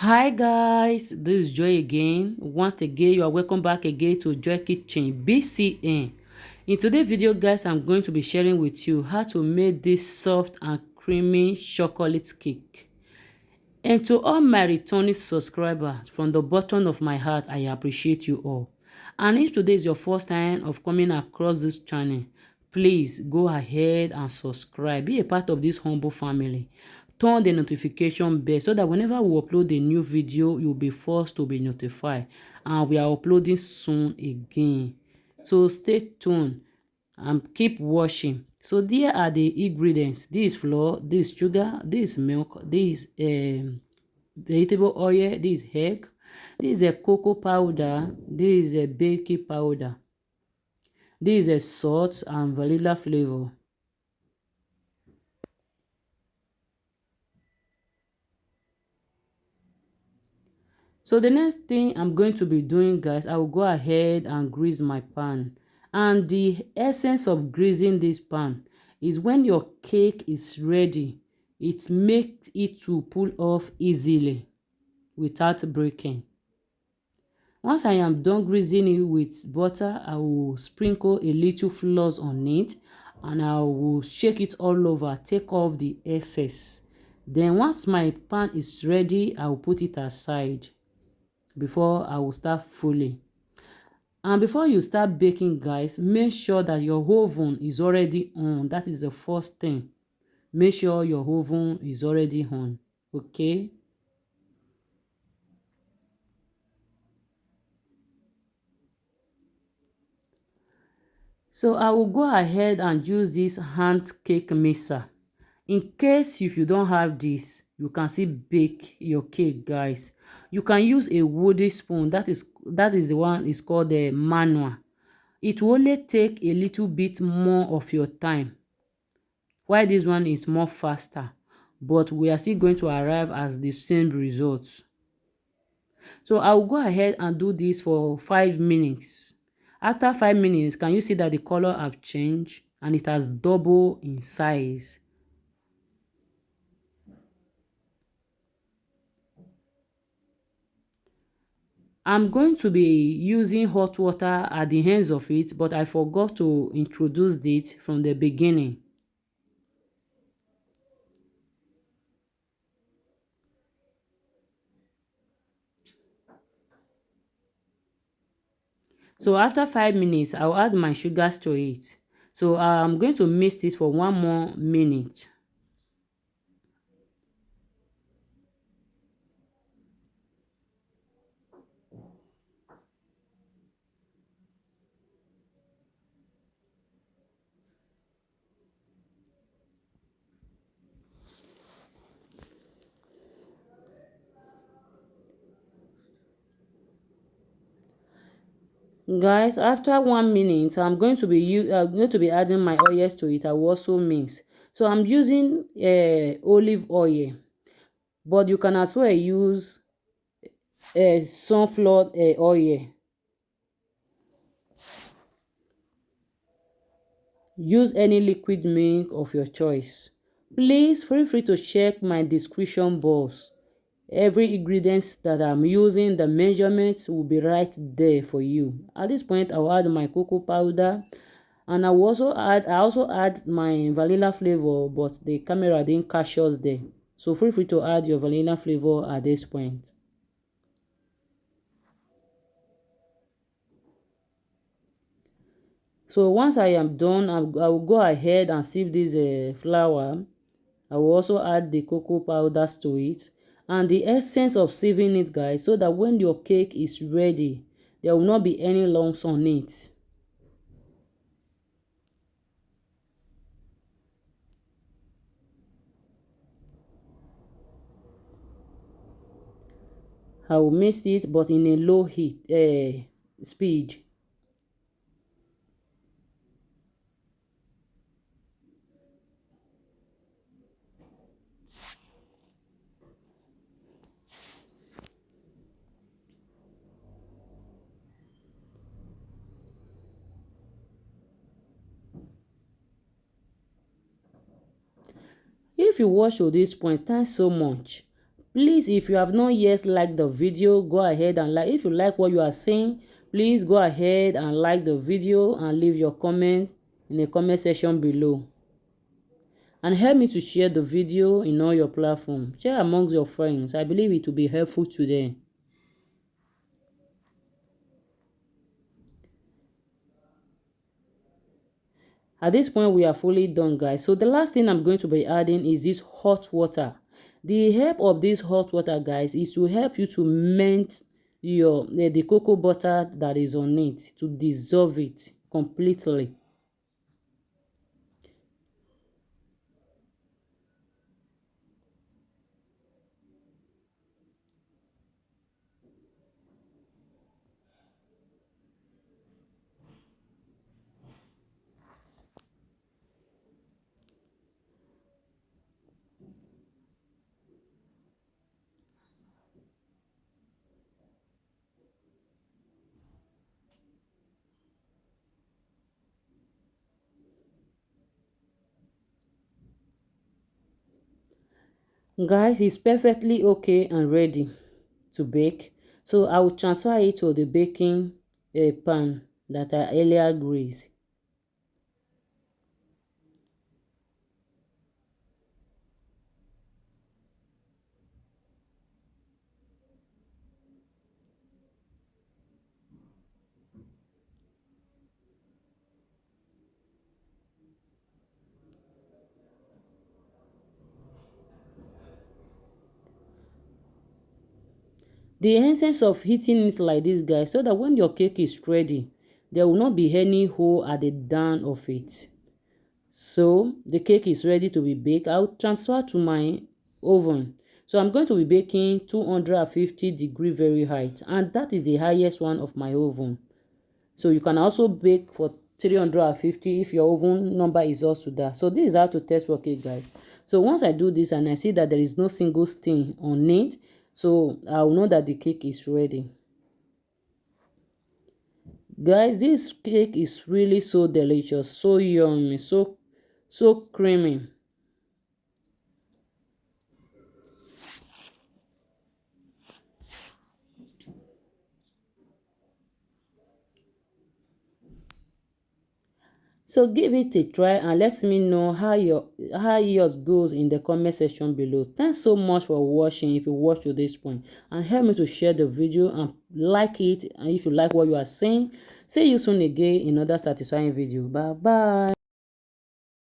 Hi guys, this is Joy again. Once again, you are welcome back again to Joy Kitchen BCN. In today's video, guys, I'm going to be sharing with you how to make this soft and creamy chocolate cake. And to all my returning subscribers, from the bottom of my heart, I appreciate you all. And if today is your first time of coming across this channel, please go ahead and subscribe. Be a part of this humble family. Turn the notification bell so that whenever we upload a new video, you'll be forced to be notified. And we are uploading soon again. So stay tuned and keep watching. So there are the ingredients. This is flour, this is sugar, this is milk, this is vegetable oil, this is egg, this is a cocoa powder, this is a baking powder, this is a salt and vanilla flavor. So the next thing I'm going to be doing, guys, I will go ahead and grease my pan. And the essence of greasing this pan is when your cake is ready, it makes it to pull off easily without breaking. Once I am done greasing it with butter, I will sprinkle a little flour on it and I will shake it all over, take off the excess. Then once my pan is ready, I will put it aside before I will start fully. And before you start baking, guys, make sure that your oven is already on. That is the first thing. Make sure your oven is already on. Okay? So I will go ahead and use this hand cake mixer. In case if you don't have this, you can still bake your cake, guys. You can use a wooden spoon. That is the one is called the manual. It will only take a little bit more of your time, while this one is more faster, but we are still going to arrive at the same results. So I will go ahead and do this for 5 minutes. After 5 minutes, can you see that the color have changed and it has doubled in size? I'm going to be using hot water at the ends of it, but I forgot to introduce it from the beginning. So after 5 minutes, I'll add my sugars to it. So I'm going to mix it for 1 more minute. Guys, after 1 minute, I'm going to be adding my oils to it. I will also mix. So I'm using olive oil, but you can as well use sunflower oil. Use any liquid milk of your choice. Please feel free to check my description box. Every ingredient that I'm using, the measurements will be right there for you. At this point, I'll add my cocoa powder, and I also add my vanilla flavor, but the camera didn't catch us there. So feel free to add your vanilla flavor at this point. So once I am done, I will go ahead and sieve this flour. I will also add the cocoa powders to it and the essence of sieving it, guys, so that when your cake is ready, there will not be any lumps on it. I will mix it, but in a low heat speed. If you watch to this point, thanks so much. Please, if you have not yet liked the video, go ahead and like. If you like what you are saying, please go ahead and like the video and leave your comment in the comment section below. And help me to share the video in all your platforms. Share amongst your friends. I believe it will be helpful to them. At this point, we are fully done, guys. So the last thing I'm going to be adding is this hot water. The help of this hot water, guys, is to help you to melt your the cocoa butter that is on it, to dissolve it completely. Guys, it's perfectly okay and ready to bake. So I will transfer it to the baking pan that I earlier greased. The essence of heating it like this, guys, so that when your cake is ready, there will not be any hole at the down of it. So the cake is ready to be baked. I'll transfer to my oven. So I'm going to be baking 250-degree very height, and that is the highest one of my oven. So you can also bake for 350 if your oven number is also that. So this is how to test your cake, guys. So once I do this and I see that there is no single stain on it, so I'll know that the cake is ready. Guys, this cake is really so delicious, so yummy, so creamy. So give it a try and let me know how yours goes in the comment section below. Thanks so much for watching if you watched to this point, and help me to share the video and like it, and if you like what you are saying. See you soon again in another satisfying video. Bye bye.